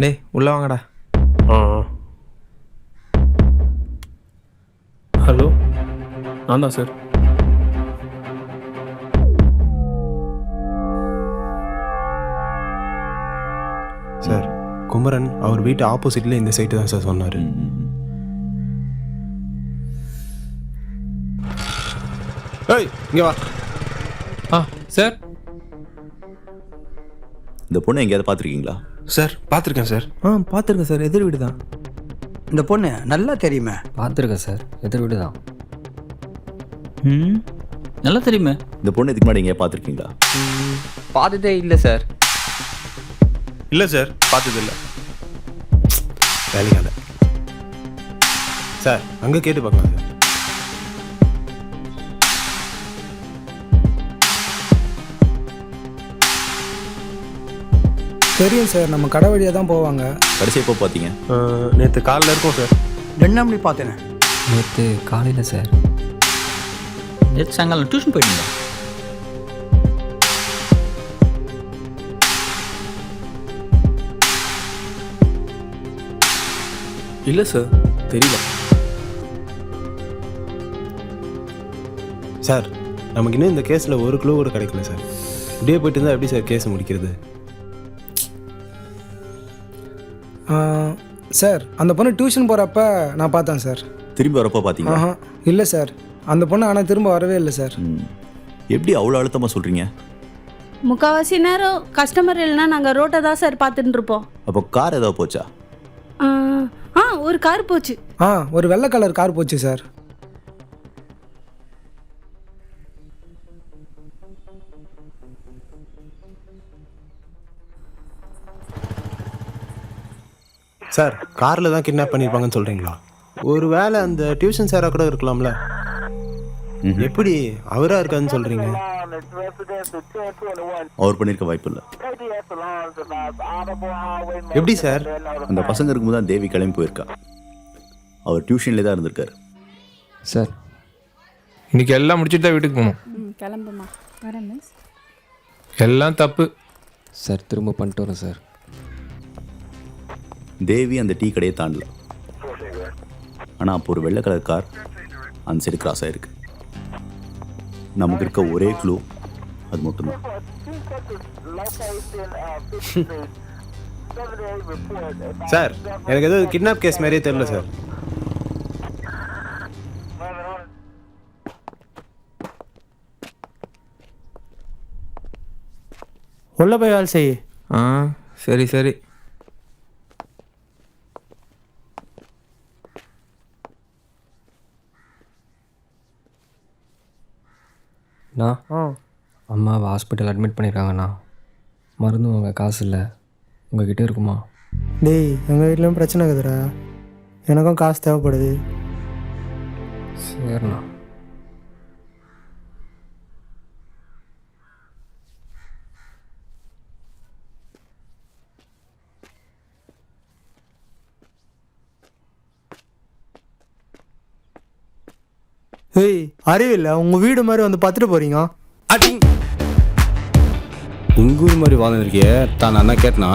டேய் உள்ள வாங்கடா. ஆ ஹலோ, நான் தான் சார். சார் குமரன் அவர் வீட்டு ஆப்போசிட்ல இந்த சைட்டு தான் சார் சொன்னார். ஏய் இங்கே வா. சார், இந்த பொண்ணை எங்கேயாவது பார்த்துருக்கீங்களா? சார் பார்த்துருக்கேன் சார். பார்த்துருக்கேன் சார், எதிர் வீடு தான். இந்த பொண்ணு நல்லா தெரியுமே. பார்த்துருக்கேன் சார், எதிர் வீடு தான். நல்லா தெரியுமே. இந்த பொண்ணு இதுக்கு முன்னாடி எங்கேயா பார்த்துருக்கீங்களா? பார்த்ததே இல்லை சார். இல்லை சார், பார்த்ததில்லை. வேலையால சார் அங்கே கேட்டு பார்க்கலாம் சார். தெரியும் சார், நம்ம கடை வழியாக தான் போவாங்க. கடைசி எப்போ பார்த்தீங்க? நேற்று காலையில் இருக்கோம் சார். 2 மணி பார்த்தேனே. நேற்று காலையில் சார். நேற்று சாயங்காலம் டியூஷன் போயிட்டீங்களா? இல்லை சார், தெரியல. சார் நமக்கு இன்னும் இந்த கேஸில் ஒரு க்ளூ கூட கிடைக்கல சார். இப்படியே போயிட்டு இருந்தால் எப்படி சார் கேஸ் முடிக்கிறது? சார் அந்த பொண்ணு டியூஷன் போகிறப்ப நான் பார்த்தேன் சார். திரும்பி வரப்போ பார்த்தீங்களா? இல்லை சார், அந்த பொண்ணு ஆனால் திரும்ப வரவே இல்லை சார். எப்படி அவ்வளோ அழுத்தமாக சொல்கிறீங்க? முக்கால்வாசி நேரம் கஸ்டமர் இல்லைன்னா நாங்கள் ரோட்டை தான் சார் பார்த்துட்டு இருப்போம். அப்போ கார் ஏதாவது போச்சா? ஒரு கார் போச்சு. ஒரு வெள்ளை கலர் கார் போச்சு சார். சார் காரில் தான் கிட்னாப் பண்ணியிருப்பாங்கன்னு சொல்கிறீங்களா? ஒரு வேளை அந்த டியூஷன் சாராக கூட இருக்கலாம்ல. எப்படி அவராக இருக்காதுன்னு சொல்கிறீங்க? அவர் பண்ணியிருக்க வாய்ப்பு இல்லை. எப்படி சார்? அந்த பசங்க இருக்கும்போது தான் தேவி கிளம்பி போயிருக்கா. அவர் டியூஷன்லேயே தான் இருந்திருக்காரு. சார் இன்னைக்கு எல்லாம் முடிச்சுட்டு தான் வீட்டுக்கு போகணும். கிளம்புமா, வரேன் மிஸ். எல்லாம் தப்பு சார், திரும்ப பண்ணிட்டு வரேன் சார். தேவி அந்த டீ கடையை தாண்டல. ஆனால் அப்போ ஒரு வெள்ளை கலர் கார் அந்த சைடு கிராஸ் ஆகிருக்கு. நமக்கு இருக்க ஒரே க்ளூ அது மட்டும்தான். சார் எனக்கு ஏதோ கிட்னாப் கேஸ் மாதிரியே தெரியல சார். உள்ள போய் வேலை செய். சரி சரி. அம்மாவை ஹாஸ்பிட்டல் அட்மிட் பண்ணியிருக்காங்கண்ணா. மருந்து வாங்க காசு இல்லை, உங்ககிட்ட இருக்குமா? டேய் எங்கள் வீட்லேயும் பிரச்சனை இருக்குதுடா, எனக்கும் காசு தேவைப்படுது. சரிண்ணா. ஏய் அறிவில்லை, உங்கள் வீடு மாதிரி வந்து பார்த்துட்டு போகிறீங்க. உங்க ஊர் மாதிரி வாழ்ந்துருக்கிய தான் நான் தான் கேட்டனா?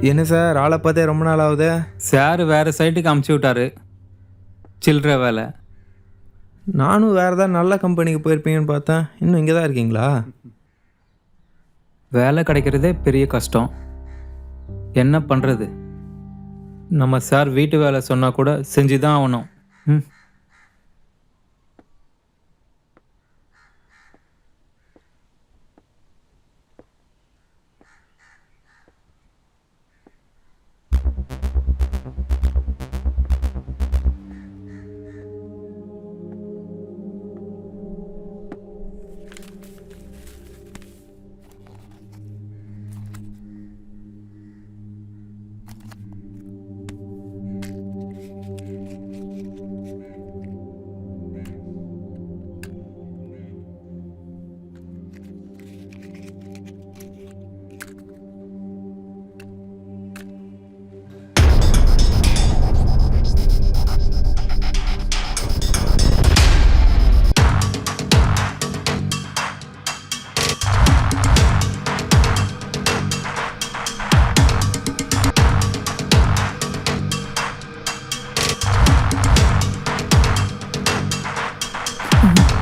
என்ன சார் ஆளை பார்த்தே ரொம்ப நாள் ஆகுது. சார் வேறு சைட்டுக்கு அமுச்சு விட்டாரு, சில்லற வேலை. நானும் வேறு ஏதாவது நல்ல கம்பெனிக்கு போயிருப்பீங்கன்னு பார்த்தேன். இன்னும் இங்கே தான் இருக்கீங்களா? வேலை கிடைக்கிறதே பெரிய கஷ்டம். என்ன பண்ணுறது? நம்ம சார் வீட்டு வேலை சொன்னால் கூட செஞ்சு தான் ஆகணும்.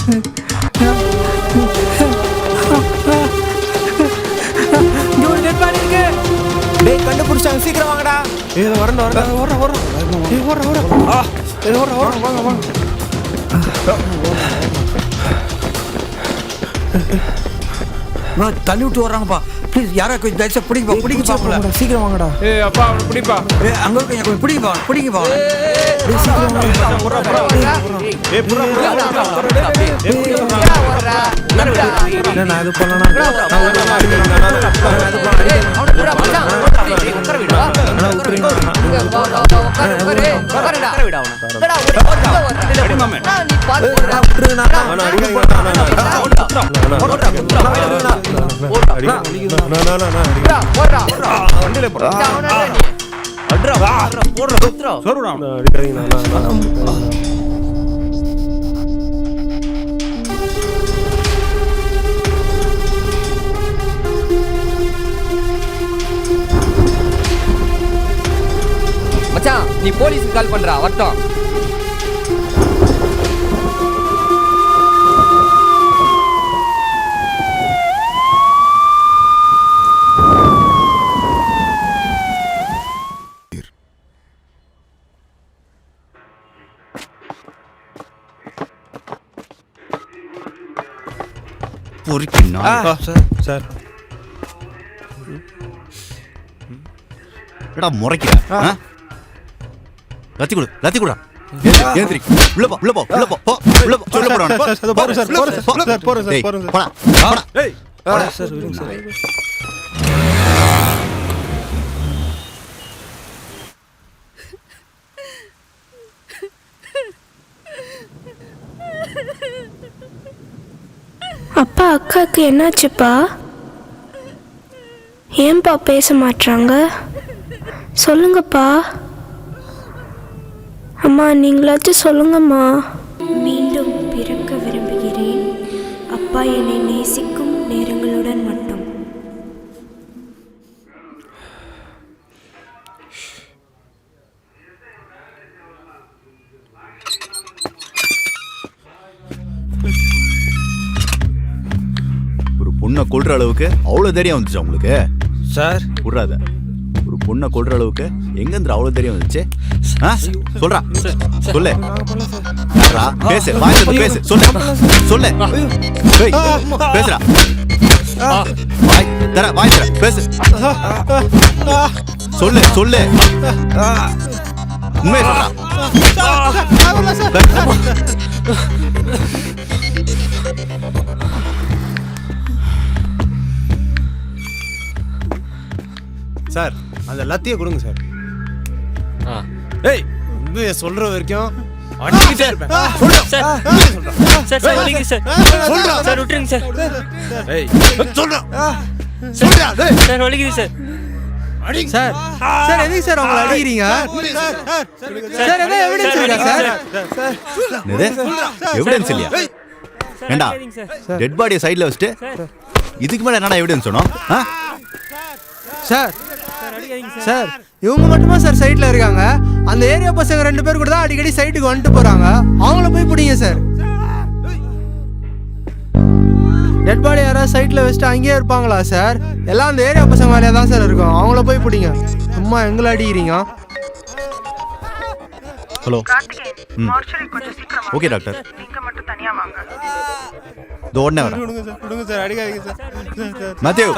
இங்க ஒரு டெட் பாடி இருக்கு. டேய் கண்டுபிடிச்சாங்க, சீக்கிரம் வாங்கடா. ஏய் வரணும் வரணும். ஏய் ஓடுறா. ஏய் ஓடுறா வாங்க. தள்ளி விட்டு வர்றாங்கப்பா. ப்ளீஸ் யாரா கொஞ்சம் தயவுசெய்து பிடிங்கப்பா. சீக்கிரம் வாங்கடா. ஏய் அப்பா அவனை பிடிப்பா. அங்கே கொஞ்சம் பிடிங்கப்பா. நான் அது பண்ணலாம். மச்சான் நீ போலீஸ்க்கு கால் பண்றா வரட்டும். சார் என்னடா முறைக்கிற? லத்தி கூட ஏந்திரி. உள்ள போ. சொல்ல போறான். டேய், போடா. சார் விடுங்க சார். அப்பா அக்காவுக்கு என்னாச்சுப்பா? ஏன்பா பேச மாட்றாங்க? சொல்லுங்கப்பா. அம்மா நீங்களாச்சும் சொல்லுங்கம்மா. மீண்டும் பிறக்க விரும்புகிறேன். அப்பா என்னை நேசிக்கும் நேரங்களுடன் மட்டும். ஒரு பொண்ணை கொல்ற அளவுக்கு அவ்வளவு தைரியம் வந்துச்சு உங்களுக்கு? சார் விட்றாத. ஒரு பொண்ணை கொல்ற அளவுக்கு எங்கேருந்து அவ்வளவு தைரியம் வந்துச்சு? சொல்றா. சொல்லு. பேசு. பேசு. சொல்லு. பேசுறா. வாய் தர. பேசு. சொல்லு. உண்மையை சொல்றா. சார் அந்த லத்தியை கொடுங்க சார். ஏய் உண்மையை சொல்ற வரைக்கும் அடிக்கிட்டே இருப்பேன். சார் விட்டுருங்க சார். ஏய் சார் வலிக்குது சார். சார் சார் எதுக்கு சார் அவங்களை அடிக்கிறீங்க? சார் என்ன எவிடன்ஸ் இருக்கா சார்? எவிடன்ஸ் இல்லையா? ஏண்டா டெட் பாடியை சைடில் வச்சுட்டு இதுக்கு மேலே என்னடா எவிடன்ஸ் சொன்னோம்? சார் சார் இவங்க மட்டுமா சார் சைட்டில் இருக்காங்க? அந்த ஏரியா பசங்க 2 பேர் கூட தான் அடிக்கடி சைட்டுக்கு வந்துட்டு போகிறாங்க. அவங்கள போய் பிடிங்க சார். டெட் பாடி யாராவது சைட்டில் வச்சுட்டு அங்கேயே இருப்பாங்களா சார்? எல்லாம் அந்த ஏரியா பசங்க வேலையாக தான் சார் இருக்கும். அவங்கள போய் பிடிங்க. சும்மா எங்களை அடிக்கிறீங்க. ஹலோ. Okay doctor. இதோ உடனே வரேன். விடுங்க சார் அடிக்காதீங்க சார். மேத்யூ.